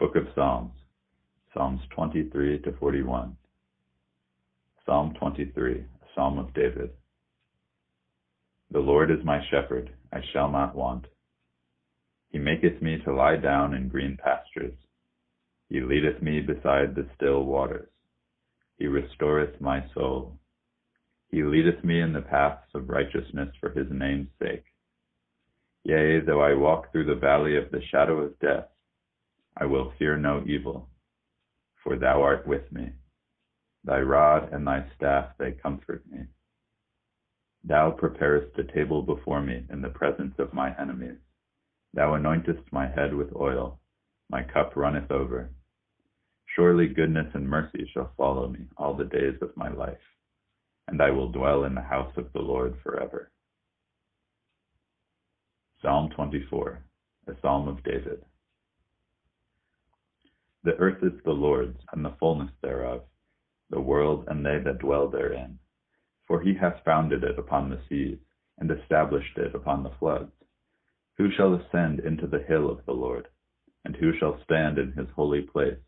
Book of Psalms, Psalms 23 to 41. Psalm 23, a Psalm of David. The Lord is my shepherd, I shall not want. He maketh me to lie down in green pastures. He leadeth me beside the still waters. He restoreth my soul. He leadeth me in the paths of righteousness for his name's sake. Yea, though I walk through the valley of the shadow of death, I will fear no evil, for thou art with me. Thy rod and thy staff, they comfort me. Thou preparest a table before me in the presence of my enemies. Thou anointest my head with oil, my cup runneth over. Surely goodness and mercy shall follow me all the days of my life, and I will dwell in the house of the Lord forever. Psalm 24, a Psalm of David. The earth is the Lord's, and the fullness thereof, the world and they that dwell therein. For he hath founded it upon the seas, and established it upon the floods. Who shall ascend into the hill of the Lord? And who shall stand in his holy place?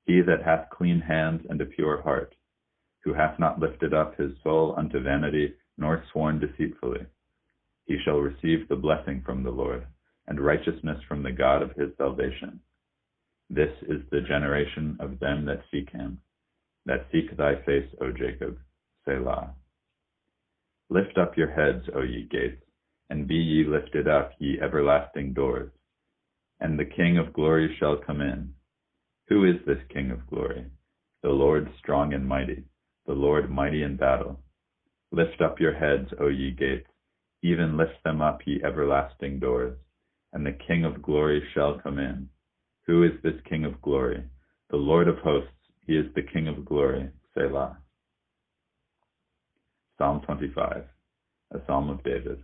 He that hath clean hands and a pure heart, who hath not lifted up his soul unto vanity, nor sworn deceitfully. He shall receive the blessing from the Lord, and righteousness from the God of his salvation. This is the generation of them that seek him, that seek thy face, O Jacob. Selah. Lift up your heads, O ye gates, and be ye lifted up, ye everlasting doors, and the King of glory shall come in. Who is this King of glory? The Lord strong and mighty, the Lord mighty in battle. Lift up your heads, O ye gates, even lift them up, ye everlasting doors, and the King of glory shall come in. Who is this King of glory? The Lord of hosts, he is the King of glory. Selah. Psalm 25, a Psalm of David.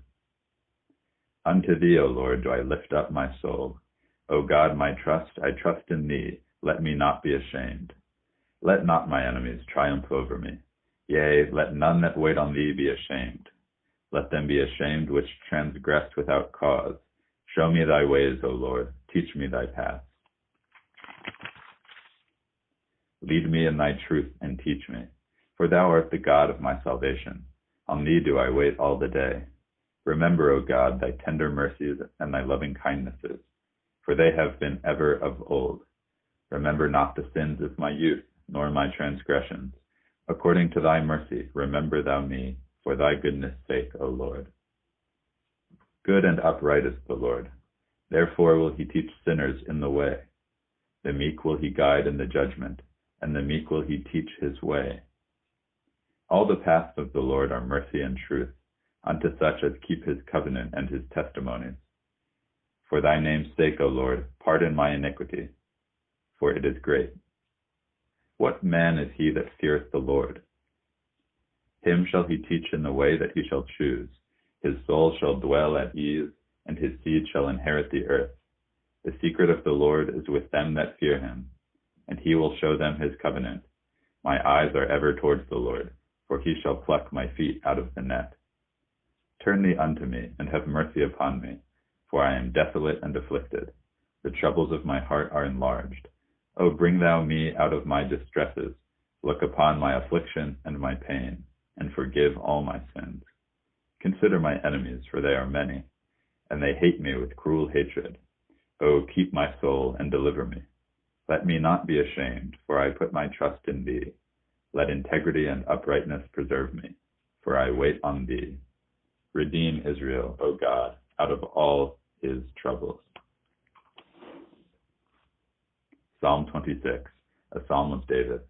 Unto thee, O Lord, do I lift up my soul. O God, my trust, I trust in thee. Let me not be ashamed. Let not my enemies triumph over me. Yea, let none that wait on thee be ashamed. Let them be ashamed which transgress without cause. Show me thy ways, O Lord. Teach me thy paths. Lead me in thy truth and teach me, for thou art the God of my salvation. On thee do I wait all the day. Remember, O God, thy tender mercies and thy loving kindnesses, for they have been ever of old. Remember not the sins of my youth, nor my transgressions. According to thy mercy, remember thou me, for thy goodness' sake, O Lord. Good and upright is the Lord. Therefore will he teach sinners in the way. The meek will he guide in the judgment, and the meek will he teach his way. All the paths of the Lord are mercy and truth, unto such as keep his covenant and his testimonies. For thy name's sake, O Lord, pardon my iniquity, for it is great. What man is he that feareth the Lord? Him shall he teach in the way that he shall choose. His soul shall dwell at ease, and his seed shall inherit the earth. The secret of the Lord is with them that fear him, and he will show them his covenant. My eyes are ever towards the Lord, for he shall pluck my feet out of the net. Turn thee unto me, and have mercy upon me, for I am desolate and afflicted. The troubles of my heart are enlarged. O bring thou me out of my distresses. Look upon my affliction and my pain, and forgive all my sins. Consider my enemies, for they are many, and they hate me with cruel hatred. O keep my soul and deliver me. Let me not be ashamed, for I put my trust in thee. Let integrity and uprightness preserve me, for I wait on thee. Redeem Israel, O God, out of all his troubles. Psalm 26, a Psalm of David.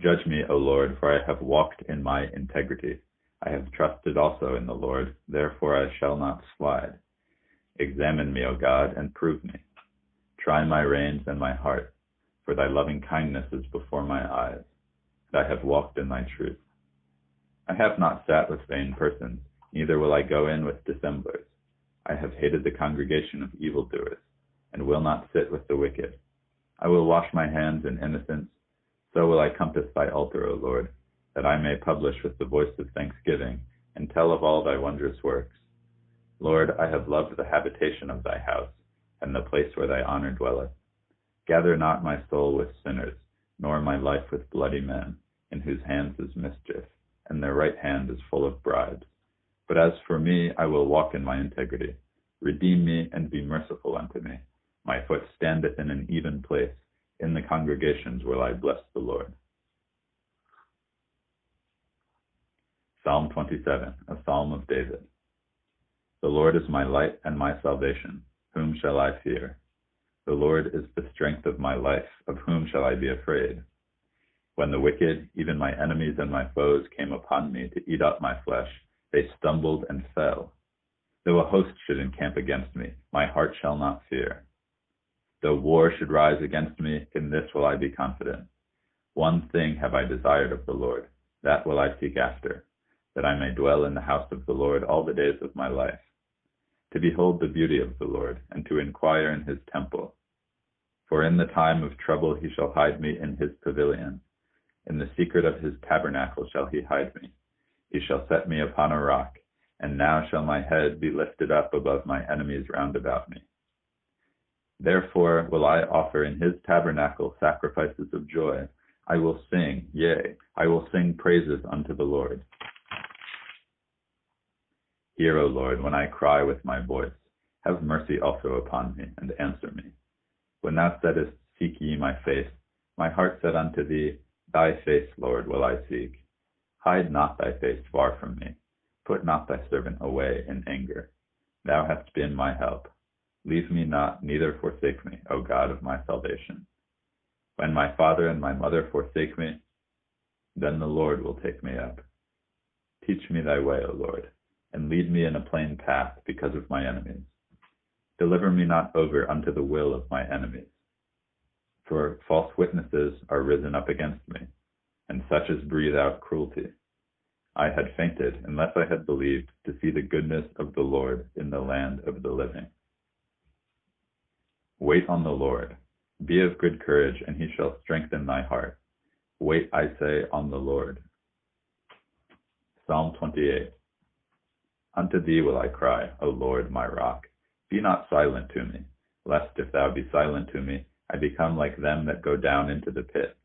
Judge me, O Lord, for I have walked in my integrity. I have trusted also in the Lord, therefore I shall not slide. Examine me, O God, and prove me. Try my reins and my heart, for thy loving kindness is before my eyes, and I have walked in thy truth. I have not sat with vain persons, neither will I go in with dissemblers. I have hated the congregation of evildoers, and will not sit with the wicked. I will wash my hands in innocence, so will I compass thy altar, O Lord, that I may publish with the voice of thanksgiving, and tell of all thy wondrous works. Lord, I have loved the habitation of thy house, and the place where thy honor dwelleth. Gather not my soul with sinners, nor my life with bloody men, in whose hands is mischief, and their right hand is full of bribes. But as for me, I will walk in my integrity. Redeem me and be merciful unto me. My foot standeth in an even place. In the congregations will I bless the Lord. Psalm 27, a psalm of David. The Lord is my light and my salvation. Whom shall I fear? The Lord is the strength of my life. Of whom shall I be afraid? When the wicked, even my enemies and my foes, came upon me to eat up my flesh, they stumbled and fell. Though a host should encamp against me, my heart shall not fear. Though war should rise against me, in this will I be confident. One thing have I desired of the Lord, that will I seek after, that I may dwell in the house of the Lord all the days of my life, to behold the beauty of the Lord, and to inquire in his temple. For in the time of trouble he shall hide me in his pavilion. In the secret of his tabernacle shall he hide me. He shall set me upon a rock, and now shall my head be lifted up above my enemies round about me. Therefore will I offer in his tabernacle sacrifices of joy. I will sing, yea, I will sing praises unto the Lord. Hear, O Lord, when I cry with my voice. Have mercy also upon me, and answer me. When thou saidst, Seek ye my face, my heart said unto thee, Thy face, Lord, will I seek. Hide not thy face far from me. Put not thy servant away in anger. Thou hast been my help. Leave me not, neither forsake me, O God of my salvation. When my father and my mother forsake me, then the Lord will take me up. Teach me thy way, O Lord, and lead me in a plain path because of my enemies. Deliver me not over unto the will of my enemies. For false witnesses are risen up against me, and such as breathe out cruelty. I had fainted unless I had believed to see the goodness of the Lord in the land of the living. Wait on the Lord. Be of good courage, and he shall strengthen thy heart. Wait, I say, on the Lord. Psalm 28. Unto thee will I cry, O Lord, my rock. Be not silent to me, lest if thou be silent to me, I become like them that go down into the pit.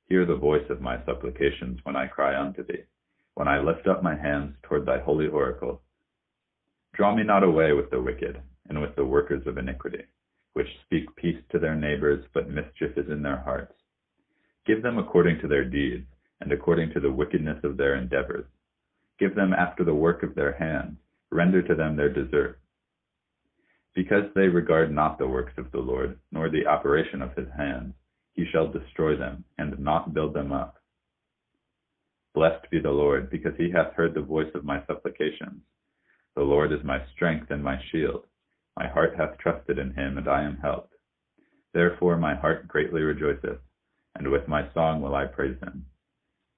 Hear the voice of my supplications when I cry unto thee, when I lift up my hands toward thy holy oracle. Draw me not away with the wicked, and with the workers of iniquity, which speak peace to their neighbors, but mischief is in their hearts. Give them according to their deeds, and according to the wickedness of their endeavors. Give them after the work of their hands, render to them their desert. Because they regard not the works of the Lord, nor the operation of his hands, he shall destroy them, and not build them up. Blessed be the Lord, because he hath heard the voice of my supplications. The Lord is my strength and my shield. My heart hath trusted in him, and I am helped. Therefore my heart greatly rejoiceth, and with my song will I praise him.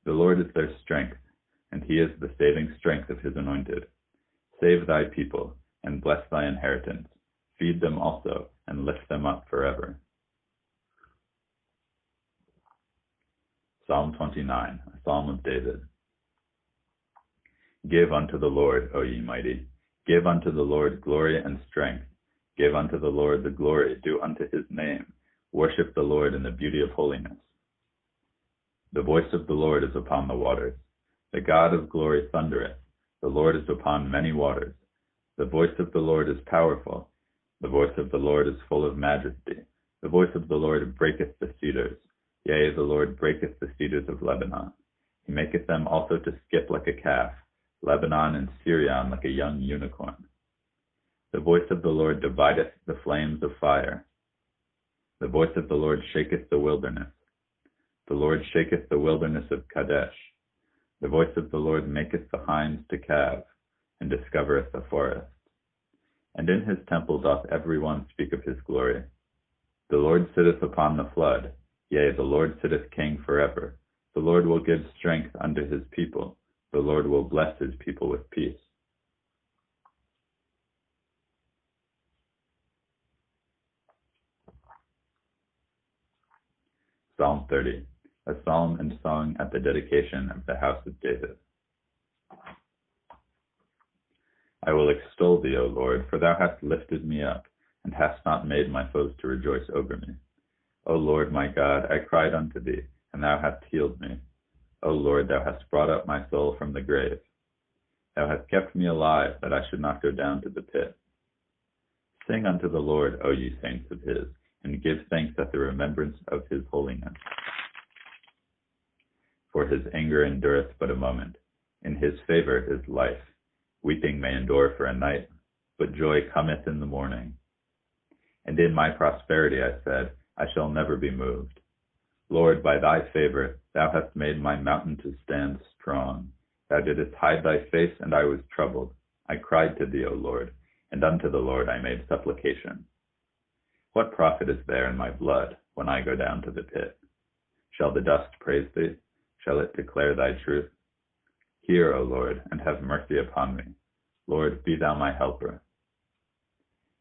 The Lord is their strength, and he is the saving strength of his anointed. Save thy people, and bless thy inheritance. Feed them also, and lift them up forever. Psalm 29, a psalm of David. Give unto the Lord, O ye mighty. Give unto the Lord glory and strength. Give unto the Lord the glory due unto his name. Worship the Lord in the beauty of holiness. The voice of the Lord is upon the waters. The God of glory thundereth. The Lord is upon many waters. The voice of the Lord is powerful. The voice of the Lord is full of majesty. The voice of the Lord breaketh the cedars. Yea, the Lord breaketh the cedars of Lebanon. He maketh them also to skip like a calf, Lebanon and Syrian like a young unicorn. The voice of the Lord divideth the flames of fire. The voice of the Lord shaketh the wilderness. The Lord shaketh the wilderness of Kadesh. The voice of the Lord maketh the hinds to calve, and discovereth the forest. And in his temple doth every one speak of his glory. The Lord sitteth upon the flood. Yea, the Lord sitteth king forever. The Lord will give strength unto his people. The Lord will bless his people with peace. Psalm 30, a psalm and song at the dedication of the house of David. I will extol thee, O Lord, for thou hast lifted me up, and hast not made my foes to rejoice over me. O Lord my God, I cried unto thee, and thou hast healed me. O Lord, thou hast brought up my soul from the grave. Thou hast kept me alive, that I should not go down to the pit. Sing unto the Lord, O ye saints of his, and give thanks at the remembrance of his holiness. For his anger endureth but a moment. In his favor is life. Weeping may endure for a night, but joy cometh in the morning. And in my prosperity I said, I shall never be moved. Lord, by thy favor thou hast made my mountain to stand strong. Thou didst hide thy face, and I was troubled. I cried to thee, O Lord, and unto the Lord I made supplication. What profit is there in my blood when I go down to the pit? Shall the dust praise thee? Shall it declare thy truth? Hear, O Lord, and have mercy upon me. Lord, be thou my helper.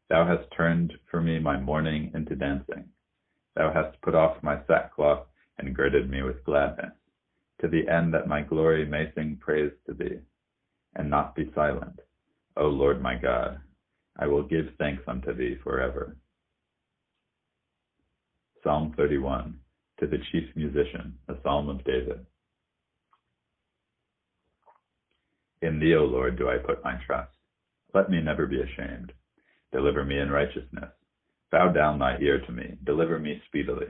Thou hast turned for me my mourning into dancing. Thou hast put off my sackcloth and girded me with gladness, to the end that my glory may sing praise to thee, and not be silent. O Lord my God, I will give thanks unto thee forever. Psalm 31, to the chief musician, a psalm of David. In thee, O Lord, do I put my trust. Let me never be ashamed. Deliver me in righteousness. Bow down thy ear to me. Deliver me speedily.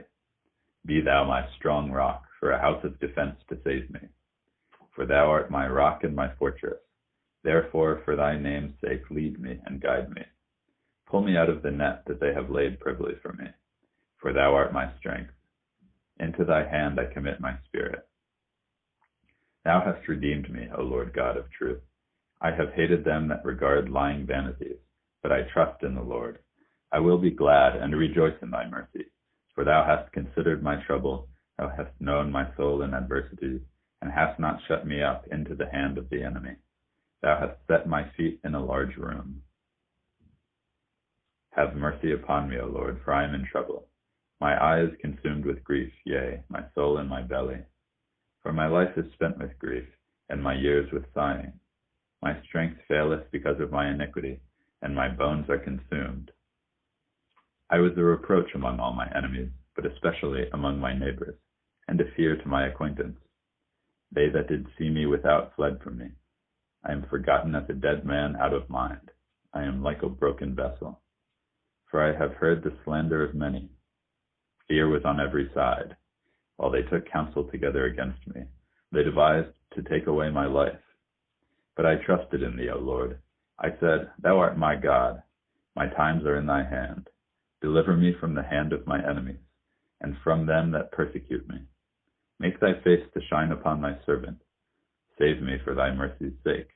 Be thou my strong rock, for a house of defense to save me. For thou art my rock and my fortress. Therefore, for thy name's sake, lead me and guide me. Pull me out of the net that they have laid privily for me. For thou art my strength. Into thy hand I commit my spirit. Thou hast redeemed me, O Lord God of truth. I have hated them that regard lying vanities, but I trust in the Lord. I will be glad and rejoice in thy mercy, for thou hast considered my trouble. Thou hast known my soul in adversity, and hast not shut me up into the hand of the enemy. Thou hast set my feet in a large room. Have mercy upon me, O Lord, for I am in trouble. My eye is consumed with grief, yea, my soul in my belly. For my life is spent with grief, and my years with sighing. My strength faileth because of my iniquity, and my bones are consumed. I was a reproach among all my enemies, but especially among my neighbors, and a fear to my acquaintance. They that did see me without fled from me. I am forgotten as a dead man out of mind. I am like a broken vessel. For I have heard the slander of many. Fear was on every side. While they took counsel together against me, they devised to take away my life. But I trusted in thee, O Lord. I said, Thou art my God. My times are in thy hand. Deliver me from the hand of my enemies, and from them that persecute me. Make thy face to shine upon thy servant. Save me for thy mercy's sake.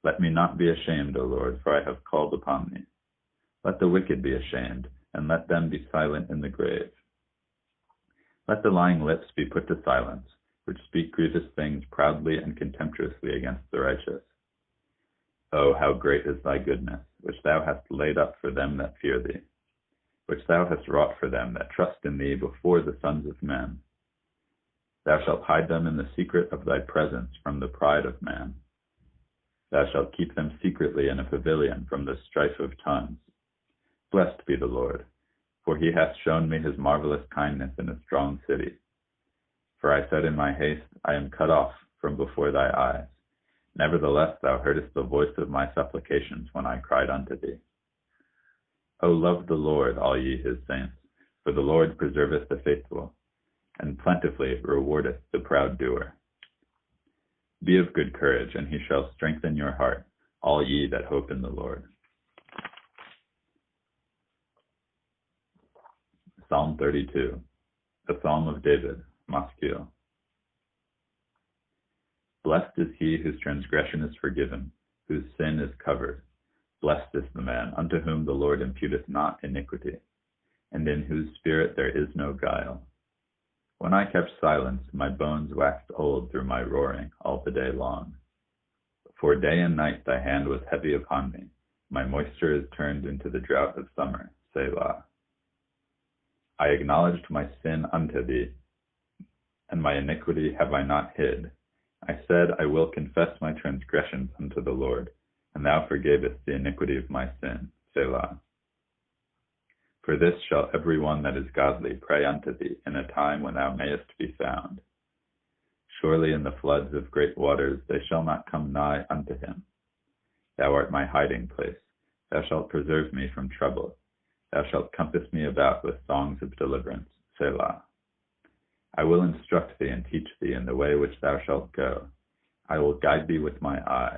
Let me not be ashamed, O Lord, for I have called upon thee. Let the wicked be ashamed, and let them be silent in the grave. Let the lying lips be put to silence, which speak grievous things proudly and contemptuously against the righteous. O how great is thy goodness, which thou hast laid up for them that fear thee, which thou hast wrought for them that trust in thee before the sons of men. Thou shalt hide them in the secret of thy presence from the pride of man. Thou shalt keep them secretly in a pavilion from the strife of tongues. Blessed be the Lord, for he hath shown me his marvelous kindness in a strong city. For I said in my haste, I am cut off from before thy eyes. Nevertheless thou heardest the voice of my supplications when I cried unto thee. O love the Lord, all ye his saints, for the Lord preserveth the faithful, and plentifully rewardeth the proud doer. Be of good courage, and he shall strengthen your heart, all ye that hope in the Lord. Psalm 32, a psalm of David, Maschil. Blessed is he whose transgression is forgiven, whose sin is covered. Blessed is the man unto whom the Lord imputeth not iniquity, and in whose spirit there is no guile. When I kept silence, my bones waxed old through my roaring all the day long. For day and night thy hand was heavy upon me. My moisture is turned into the drought of summer, Selah. I acknowledged my sin unto thee, and my iniquity have I not hid. I said, I will confess my transgressions unto the Lord, and thou forgavest the iniquity of my sin, Selah. For this shall every one that is godly pray unto thee in a time when thou mayest be found. Surely in the floods of great waters they shall not come nigh unto him. Thou art my hiding place. Thou shalt preserve me from trouble. Thou shalt compass me about with songs of deliverance. Selah. I will instruct thee and teach thee in the way which thou shalt go. I will guide thee with my eye.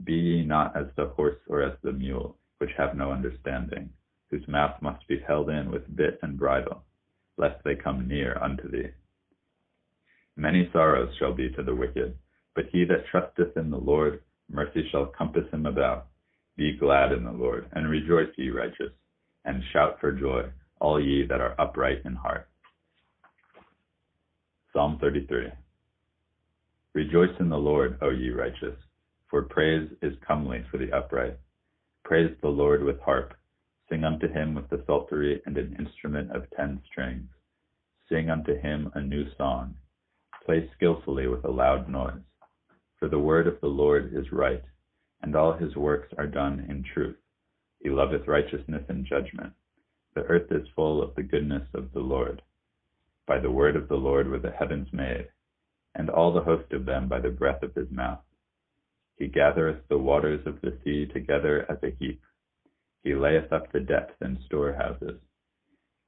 Be ye not as the horse or as the mule, which have no understanding, whose mouth must be held in with bit and bridle, lest they come near unto thee. Many sorrows shall be to the wicked, but he that trusteth in the Lord, mercy shall compass him about. Be glad in the Lord, and rejoice, ye righteous, and shout for joy, all ye that are upright in heart. Psalm 33. Rejoice in the Lord, O ye righteous, for praise is comely for the upright. Praise the Lord with harp. Sing unto him with the psaltery and an instrument of 10 strings. Sing unto him a new song. Play skillfully with a loud noise. For the word of the Lord is right, and all his works are done in truth. He loveth righteousness and judgment. The earth is full of the goodness of the Lord. By the word of the Lord were the heavens made, and all the host of them by the breath of his mouth. He gathereth the waters of the sea together as a heap. He layeth up the depth in storehouses.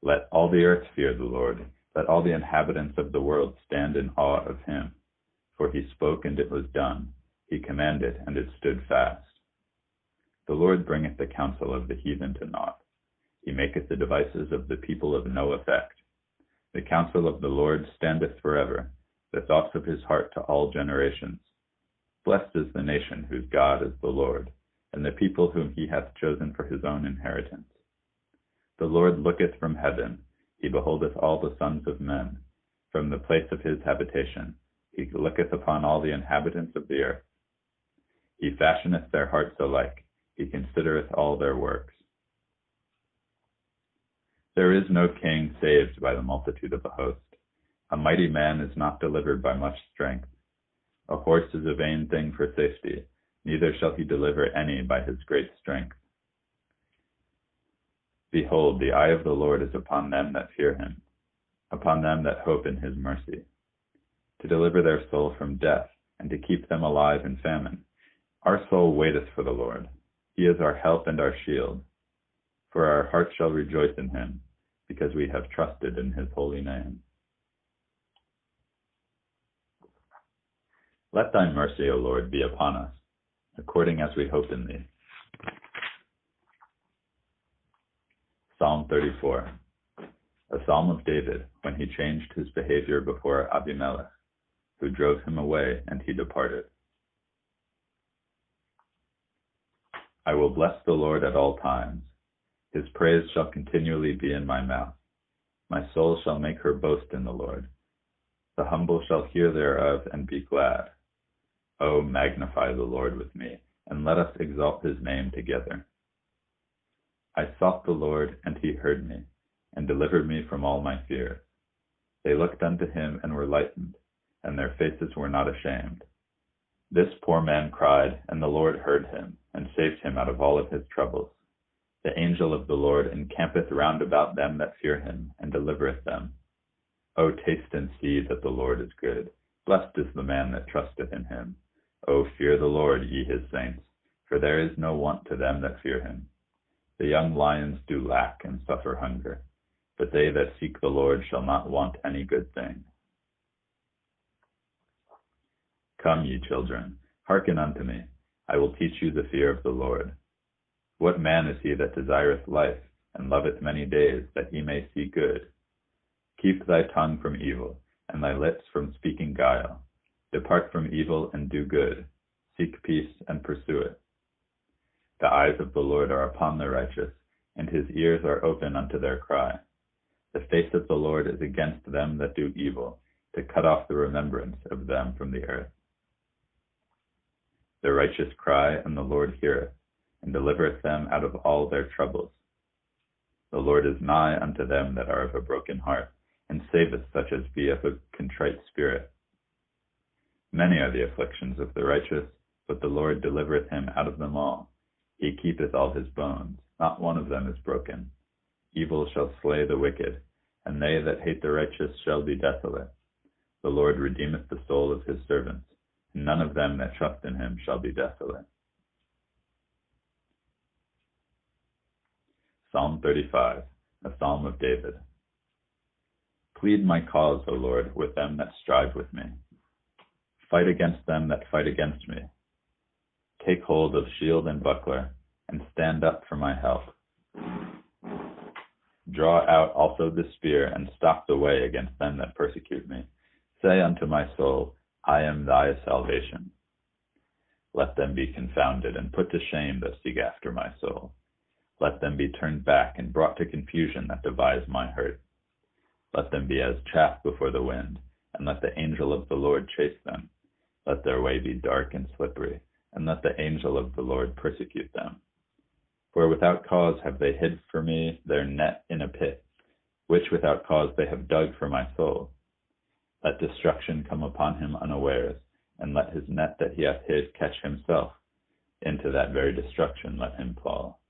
Let all the earth fear the Lord. Let all the inhabitants of the world stand in awe of him. For he spoke, and it was done. He commanded, and it stood fast. The Lord bringeth the counsel of the heathen to naught. He maketh the devices of the people of no effect. The counsel of the Lord standeth forever, the thoughts of his heart to all generations. Blessed is the nation whose God is the Lord, and the people whom he hath chosen for his own inheritance. The Lord looketh from heaven, he beholdeth all the sons of men. From the place of his habitation, he looketh upon all the inhabitants of the earth. He fashioneth their hearts alike, he considereth all their works. There is no king saved by the multitude of a host. A mighty man is not delivered by much strength. A horse is a vain thing for safety, neither shall he deliver any by his great strength. Behold, the eye of the Lord is upon them that fear him, upon them that hope in his mercy, to deliver their soul from death, and to keep them alive in famine. Our soul waiteth for the Lord. He is our help and our shield. For our heart shall rejoice in him, because we have trusted in his holy name. Let thy mercy, O Lord, be upon us, according as we hope in thee. Psalm 34. A psalm of David, when he changed his behavior before Abimelech, who drove him away, and he departed. I will bless the Lord at all times. His praise shall continually be in my mouth. My soul shall make her boast in the Lord. The humble shall hear thereof and be glad. O magnify the Lord with me, and let us exalt his name together. I sought the Lord, and he heard me, and delivered me from all my fears. They looked unto him and were lightened, and their faces were not ashamed. This poor man cried, and the Lord heard him, and saved him out of all of his troubles. The angel of the Lord encampeth round about them that fear him, and delivereth them. O taste and see that the Lord is good. Blessed is the man that trusteth in him. O fear the Lord, ye his saints, for there is no want to them that fear him. The young lions do lack and suffer hunger, but they that seek the Lord shall not want any good thing. Come, ye children, hearken unto me. I will teach you the fear of the Lord. What man is he that desireth life, and loveth many days, that he may see good? Keep thy tongue from evil, and thy lips from speaking guile. Depart from evil and do good. Seek peace and pursue it. The eyes of the Lord are upon the righteous, and his ears are open unto their cry. The face of the Lord is against them that do evil, to cut off the remembrance of them from the earth. The righteous cry, and the Lord heareth, and delivereth them out of all their troubles. The Lord is nigh unto them that are of a broken heart, and saveth such as be of a contrite spirit. Many are the afflictions of the righteous, but the Lord delivereth him out of them all. He keepeth all his bones, not one of them is broken. Evil shall slay the wicked, and they that hate the righteous shall be desolate. The Lord redeemeth the soul of his servants, and none of them that trust in him shall be desolate. Psalm 35, a psalm of David. Plead my cause, O Lord, with them that strive with me. Fight against them that fight against me. Take hold of shield and buckler, and stand up for my help. Draw out also the spear, and stop the way against them that persecute me. Say unto my soul, I am thy salvation. Let them be confounded and put to shame that seek after my soul. Let them be turned back and brought to confusion that devise my hurt. Let them be as chaff before the wind, and let the angel of the Lord chase them. Let their way be dark and slippery, and let the angel of the Lord persecute them. For without cause have they hid for me their net in a pit, which without cause they have dug for my soul. Let destruction come upon him unawares, and let his net that he hath hid catch himself. Into that very destruction let him fall.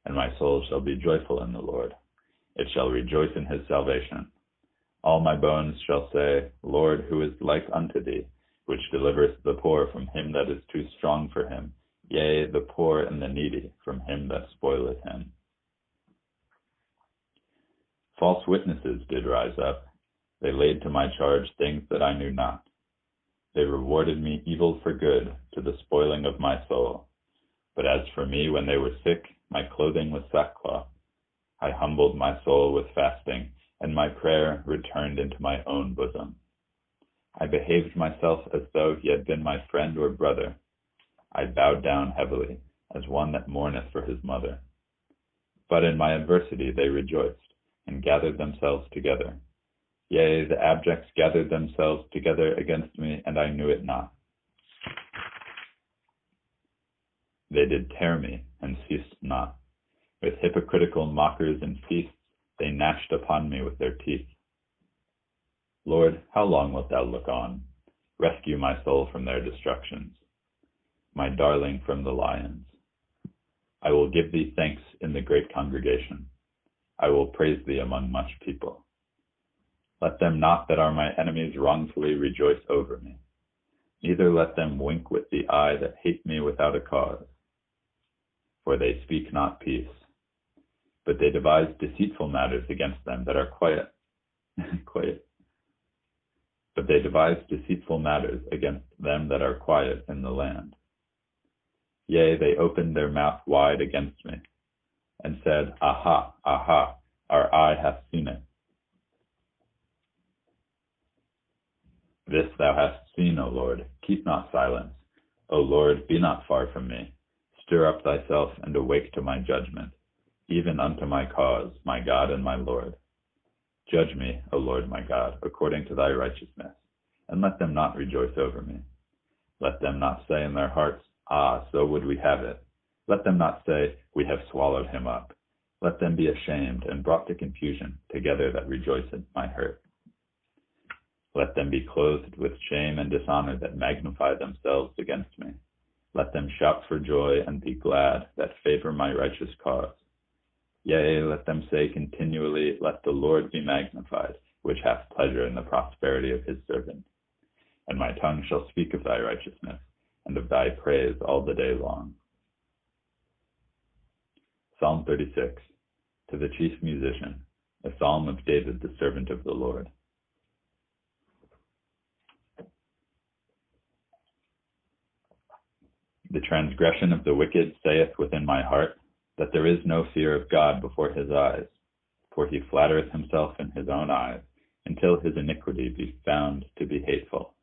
And my soul shall be joyful in the Lord. It shall rejoice in his salvation. All my bones shall say, Lord, who is like unto thee, which delivereth the poor from him that is too strong for him, yea, the poor and the needy from him that spoileth him. False witnesses did rise up. They laid to my charge things that I knew not. They rewarded me evil for good, to the spoiling of my soul. But as for me, when they were sick, my clothing was sackcloth. I humbled my soul with fasting, and my prayer returned into my own bosom. I behaved myself as though he had been my friend or brother. I bowed down heavily, as one that mourneth for his mother. But in my adversity they rejoiced, and gathered themselves together. Yea, the abjects gathered themselves together against me, and I knew it not. They did tear me, and ceased not. With hypocritical mockers and feasts, they gnashed upon me with their teeth. Lord, how long wilt thou look on? Rescue my soul from their destructions, my darling from the lions. I will give thee thanks in the great congregation. I will praise thee among much people. Let them not that are my enemies wrongfully rejoice over me. Neither let them wink with the eye that hate me without a cause. For they speak not peace, but they devise deceitful matters against them that are quiet. But they devise deceitful matters against them that are quiet in the land. Yea, they opened their mouth wide against me, and said, Aha, aha, our eye hath seen it. This thou hast seen, O Lord, keep not silence. O Lord, be not far from me. Stir up thyself and awake to my judgment, even unto my cause, my God and my Lord. Judge me, O Lord my God, according to thy righteousness, and let them not rejoice over me. Let them not say in their hearts, Ah, so would we have it. Let them not say, We have swallowed him up. Let them be ashamed and brought to confusion together that rejoice at my hurt. Let them be clothed with shame and dishonor that magnify themselves against me. Let them shout for joy and be glad that favor my righteous cause. Yea, let them say continually, Let the Lord be magnified, which hath pleasure in the prosperity of his servant. And my tongue shall speak of thy righteousness, and of thy praise all the day long. Psalm 36, to the chief musician, a psalm of David the servant of the Lord. The transgression of the wicked saith within my heart, that there is no fear of God before his eyes. For he flattereth himself in his own eyes, until his iniquity be found to be hateful.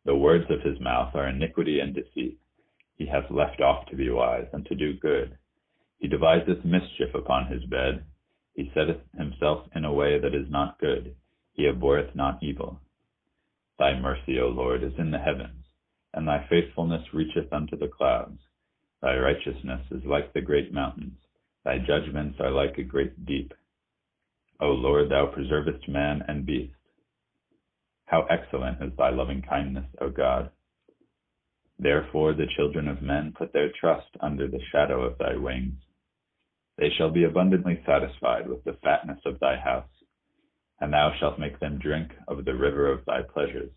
The words of his mouth are iniquity and deceit. He hath left off to be wise, and to do good. He deviseth mischief upon his bed. He setteth himself in a way that is not good. He abhorreth not evil. Thy mercy, O Lord, is in the heavens, and thy faithfulness reacheth unto the clouds. Thy righteousness is like the great mountains. Thy judgments are like a great deep. O Lord, thou preservest man and beast. How excellent is thy loving kindness, O God. Therefore the children of men put their trust under the shadow of thy wings. They shall be abundantly satisfied with the fatness of thy house, and thou shalt make them drink of the river of thy pleasures.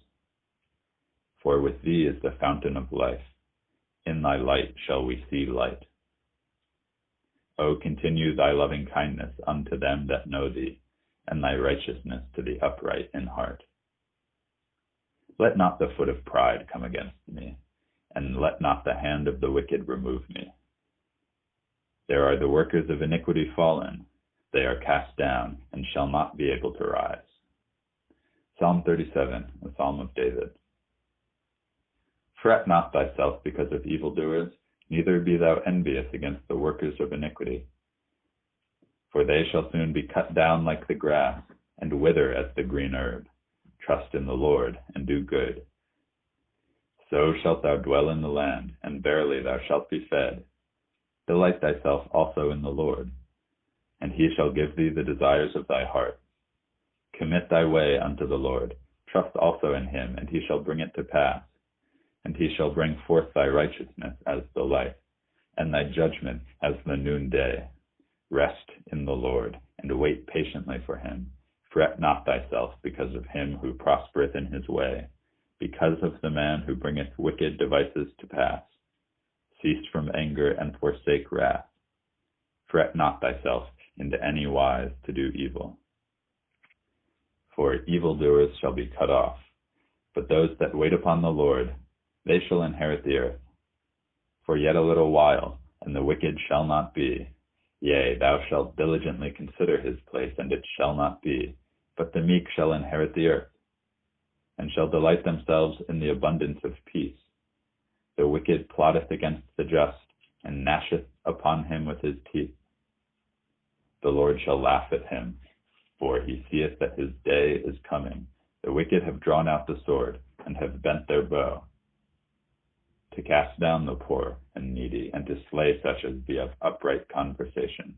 For with thee is the fountain of life. In thy light shall we see light. O continue thy loving kindness unto them that know thee, and thy righteousness to the upright in heart. Let not the foot of pride come against me, and let not the hand of the wicked remove me. There are the workers of iniquity fallen. They are cast down, and shall not be able to rise. Psalm 37, a Psalm of David. Fret not thyself because of evildoers, neither be thou envious against the workers of iniquity. For they shall soon be cut down like the grass, and wither as the green herb. Trust in the Lord, and do good. So shalt thou dwell in the land, and verily thou shalt be fed. Delight thyself also in the Lord, and he shall give thee the desires of thy heart. Commit thy way unto the Lord. Trust also in him, and he shall bring it to pass. And he shall bring forth thy righteousness as the light, and thy judgment as the noonday. Rest in the Lord, and wait patiently for him. Fret not thyself because of him who prospereth in his way, because of the man who bringeth wicked devices to pass. Cease from anger and forsake wrath. Fret not thyself into any wise to do evil. For evildoers shall be cut off, but those that wait upon the Lord, they shall inherit the earth. For yet a little while, and the wicked shall not be. Yea, thou shalt diligently consider his place, and it shall not be. But the meek shall inherit the earth, and shall delight themselves in the abundance of peace. The wicked plotteth against the just, and gnasheth upon him with his teeth. The Lord shall laugh at him, for he seeth that his day is coming. The wicked have drawn out the sword, and have bent their bow, to cast down the poor and needy, and to slay such as be of upright conversation.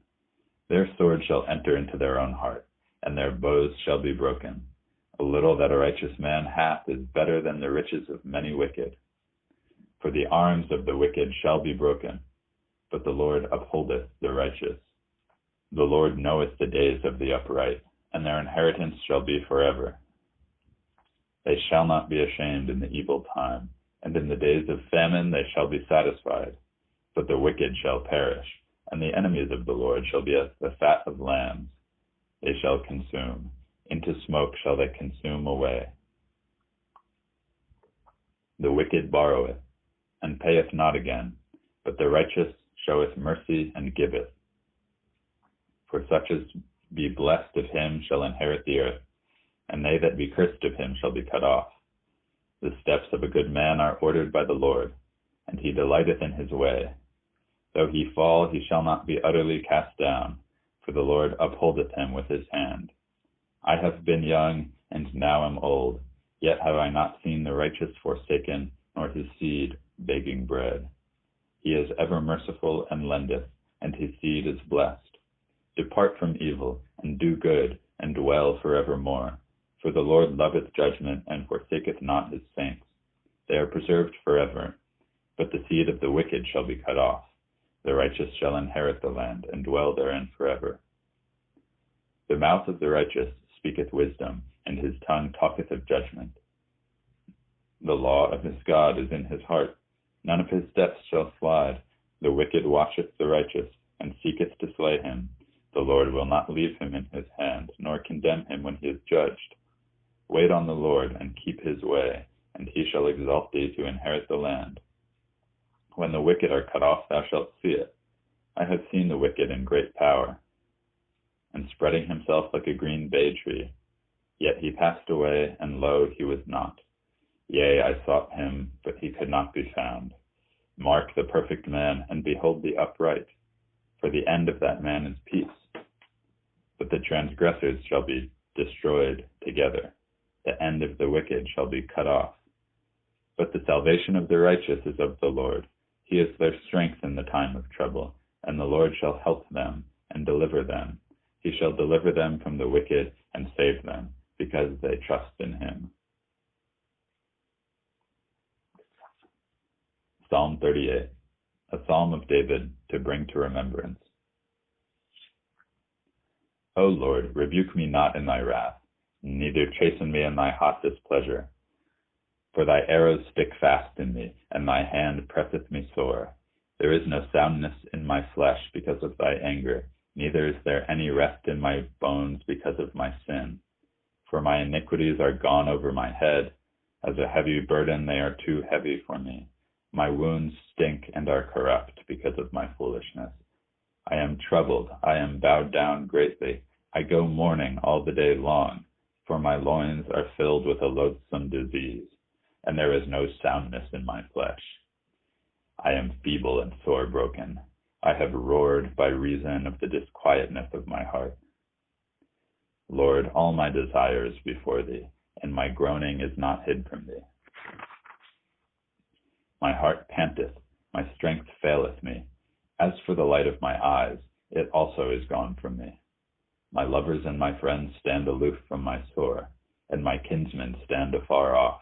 Their sword shall enter into their own heart, and their bows shall be broken. A little that a righteous man hath is better than the riches of many wicked. For the arms of the wicked shall be broken, but the Lord upholdeth the righteous. The Lord knoweth the days of the upright, and their inheritance shall be forever. They shall not be ashamed in the evil time, and in the days of famine they shall be satisfied. But the wicked shall perish, and the enemies of the Lord shall be as the fat of lambs. They shall consume, into smoke shall they consume away. The wicked borroweth, and payeth not again, but the righteous showeth mercy and giveth. For such as be blessed of him shall inherit the earth, and they that be cursed of him shall be cut off. The steps of a good man are ordered by the Lord, and he delighteth in his way. Though he fall, he shall not be utterly cast down, for the Lord upholdeth him with his hand. I have been young, and now am old, yet have I not seen the righteous forsaken, nor his seed begging bread. He is ever merciful and lendeth, and his seed is blessed. Depart from evil, and do good, and dwell forevermore. For the Lord loveth judgment, and forsaketh not his saints. They are preserved forever, but the seed of the wicked shall be cut off. The righteous shall inherit the land, and dwell therein forever. The mouth of the righteous speaketh wisdom, and his tongue talketh of judgment. The law of his God is in his heart. None of his steps shall slide. The wicked watcheth the righteous, and seeketh to slay him. The Lord will not leave him in his hand, nor condemn him when he is judged. Wait on the Lord, and keep his way, and he shall exalt thee to inherit the land. When the wicked are cut off, thou shalt see it. I have seen the wicked in great power, and spreading himself like a green bay tree. Yet he passed away, and lo, he was not. Yea, I sought him, but he could not be found. Mark the perfect man, and behold the upright, for the end of that man is peace. But the transgressors shall be destroyed together. The end of the wicked shall be cut off. But the salvation of the righteous is of the Lord. He is their strength in the time of trouble, and the Lord shall help them and deliver them. He shall deliver them from the wicked and save them, because they trust in him. Psalm 38, a psalm of David to bring to remembrance. O Lord, rebuke me not in thy wrath, neither chasten me in thy hot displeasure. For thy arrows stick fast in me, and thy hand presseth me sore. There is no soundness in my flesh because of thy anger, neither is there any rest in my bones because of my sin. For my iniquities are gone over my head. As a heavy burden they are too heavy for me. My wounds stink and are corrupt because of my foolishness. I am troubled, I am bowed down greatly. I go mourning all the day long, for my loins are filled with a loathsome disease, and there is no soundness in my flesh. I am feeble and sore broken. I have roared by reason of the disquietness of my heart. Lord, all my desire is before thee, and my groaning is not hid from thee. My heart panteth, my strength faileth me. As for the light of my eyes, it also is gone from me. My lovers and my friends stand aloof from my sore, and my kinsmen stand afar off.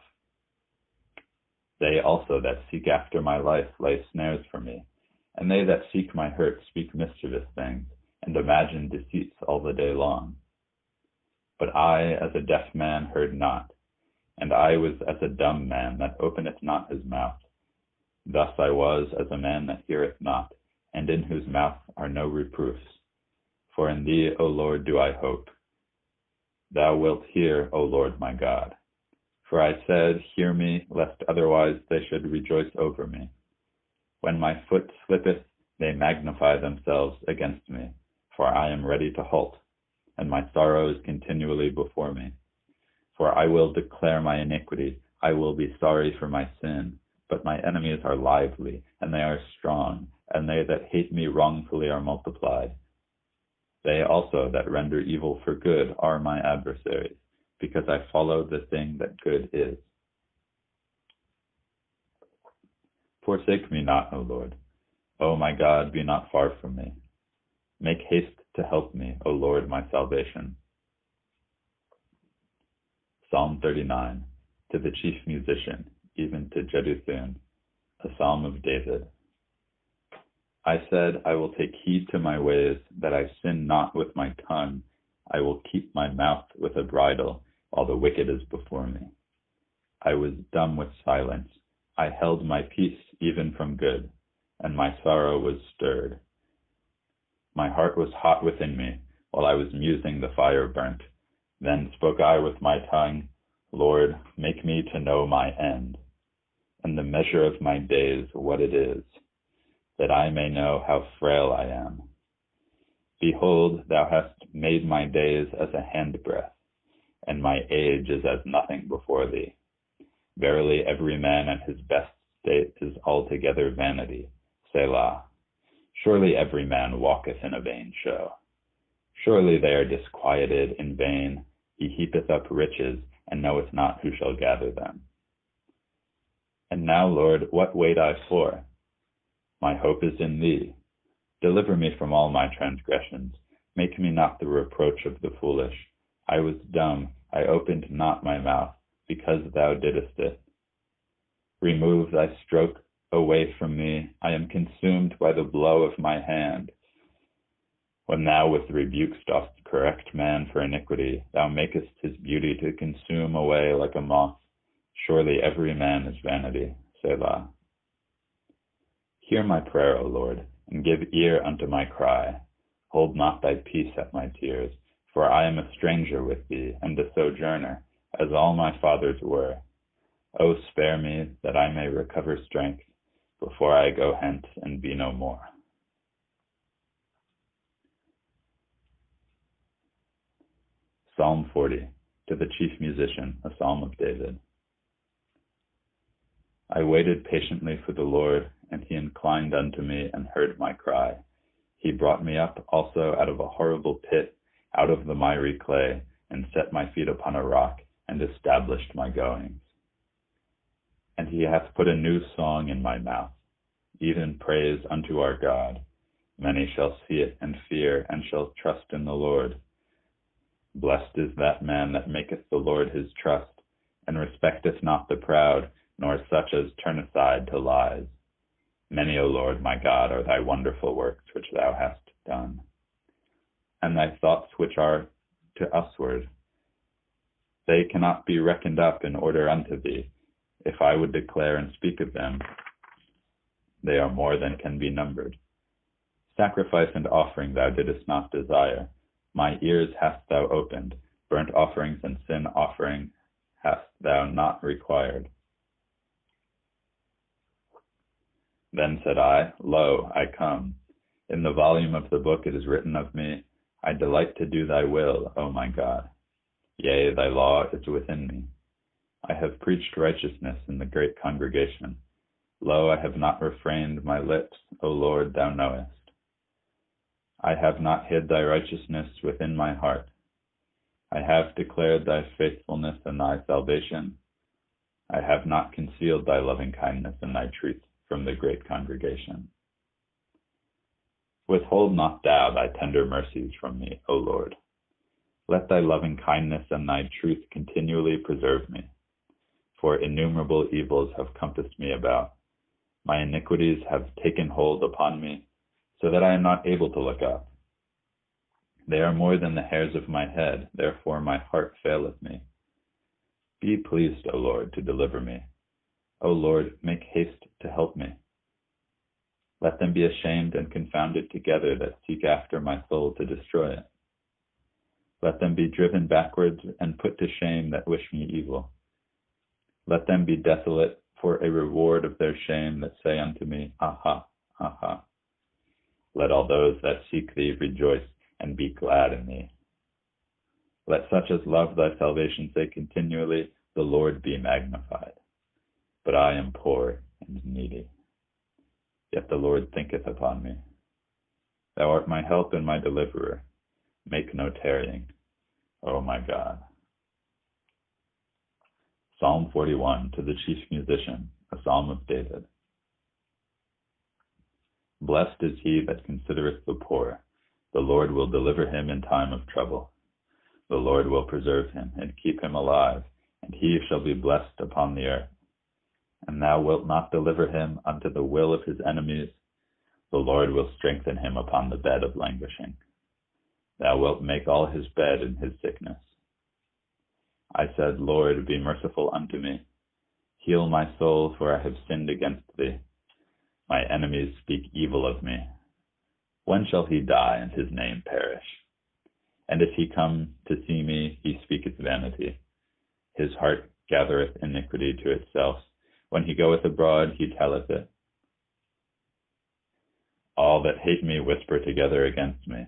They also that seek after my life lay snares for me, and they that seek my hurt speak mischievous things, and imagine deceits all the day long. But I, as a deaf man, heard not, and I was as a dumb man that openeth not his mouth. Thus I was as a man that heareth not, and in whose mouth are no reproofs. For in thee, O Lord, do I hope. Thou wilt hear, O Lord my God. For I said, hear me, lest otherwise they should rejoice over me. When my foot slippeth, they magnify themselves against me, for I am ready to halt, and my sorrow is continually before me. For I will declare my iniquity, I will be sorry for my sin. But my enemies are lively, and they are strong, and they that hate me wrongfully are multiplied. They also that render evil for good are my adversaries, because I follow the thing that good is. Forsake me not, O Lord. O my God, be not far from me. Make haste to help me, O Lord, my salvation. Psalm 39, to the chief musician, even to Jeduthun, a psalm of David. I said, I will take heed to my ways, that I sin not with my tongue. I will keep my mouth with a bridle, while the wicked is before me. I was dumb with silence. I held my peace even from good, and my sorrow was stirred. My heart was hot within me, while I was musing the fire burnt. Then spoke I with my tongue, Lord, make me to know my end, and the measure of my days what it is, that I may know how frail I am. Behold, thou hast made my days as a handbreadth, and my age is as nothing before thee. Verily every man at his best state is altogether vanity. Selah. Surely every man walketh in a vain show. Surely they are disquieted in vain. He heapeth up riches, and knoweth not who shall gather them. And now, Lord, what wait I for? My hope is in thee. Deliver me from all my transgressions. Make me not the reproach of the foolish. I was dumb, I opened not my mouth, because thou didst it. Remove thy stroke away from me. I am consumed by the blow of my hand. When thou with rebukes dost correct man for iniquity, thou makest his beauty to consume away like a moth. Surely every man is vanity. Selah. Hear my prayer, O Lord, and give ear unto my cry. Hold not thy peace at my tears, for I am a stranger with thee, and a sojourner, as all my fathers were. O spare me, that I may recover strength, before I go hence and be no more. Psalm 40, to the chief musician, a psalm of David. I waited patiently for the Lord, and he inclined unto me and heard my cry. He brought me up also out of a horrible pit, out of the miry clay, and set my feet upon a rock, and established my goings. And he hath put a new song in my mouth, even praise unto our God. Many shall see it and fear, and shall trust in the Lord. Blessed is that man that maketh the Lord his trust, and respecteth not the proud, nor such as turn aside to lies. Many, O Lord, my God, are thy wonderful works which thou hast done. and thy thoughts which are to usward. They cannot be reckoned up in order unto thee. If I would declare and speak of them, they are more than can be numbered. Sacrifice and offering thou didst not desire. My ears hast thou opened. Burnt offerings and sin offering hast thou not required. Then said I, Lo, I come. In the volume of the book it is written of me, I delight to do thy will, O my God. Yea, thy law is within me. I have preached righteousness in the great congregation. Lo, I have not refrained my lips, O Lord, thou knowest. I have not hid thy righteousness within my heart. I have declared thy faithfulness and thy salvation. I have not concealed thy loving kindness and thy truth from the great congregation. Withhold not thou thy tender mercies from me, O Lord. Let thy loving kindness and thy truth continually preserve me. For innumerable evils have compassed me about. My iniquities have taken hold upon me, so that I am not able to look up. They are more than the hairs of my head, therefore my heart faileth me. Be pleased, O Lord, to deliver me. O Lord, make haste to help me. Let them be ashamed and confounded together that seek after my soul to destroy it. Let them be driven backwards and put to shame that wish me evil. Let them be desolate for a reward of their shame that say unto me, Aha, aha. Let all those that seek thee rejoice and be glad in thee. Let such as love thy salvation say continually, The Lord be magnified. But I am poor and needy. Yet the Lord thinketh upon me. Thou art my help and my deliverer. Make no tarrying, O my God. Psalm 41, to the chief musician, a psalm of David. Blessed is he that considereth the poor. The Lord will deliver him in time of trouble. The Lord will preserve him and keep him alive, and he shall be blessed upon the earth. And thou wilt not deliver him unto the will of his enemies. The Lord will strengthen him upon the bed of languishing. Thou wilt make all his bed in his sickness. I said, Lord, be merciful unto me. Heal my soul, for I have sinned against thee. My enemies speak evil of me. When shall he die and his name perish? And if he come to see me, he speaketh vanity. His heart gathereth iniquity to itself. When he goeth abroad, he telleth it. All that hate me whisper together against me.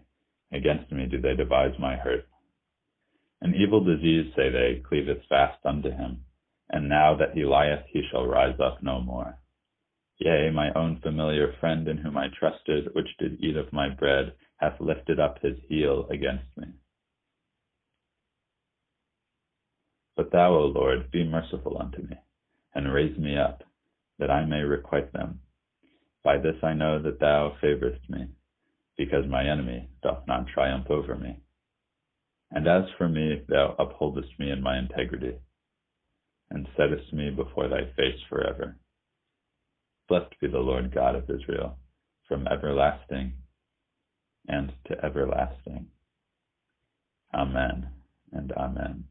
Against me do they devise my hurt. An evil disease, say they, cleaveth fast unto him. And now that he lieth, he shall rise up no more. Yea, my own familiar friend in whom I trusted, which did eat of my bread, hath lifted up his heel against me. But thou, O Lord, be merciful unto me, and raise me up, that I may requite them. By this I know that thou favorest me, because my enemy doth not triumph over me. And as for me, thou upholdest me in my integrity, and settest me before thy face forever. Blessed be the Lord God of Israel, from everlasting and to everlasting. Amen and amen.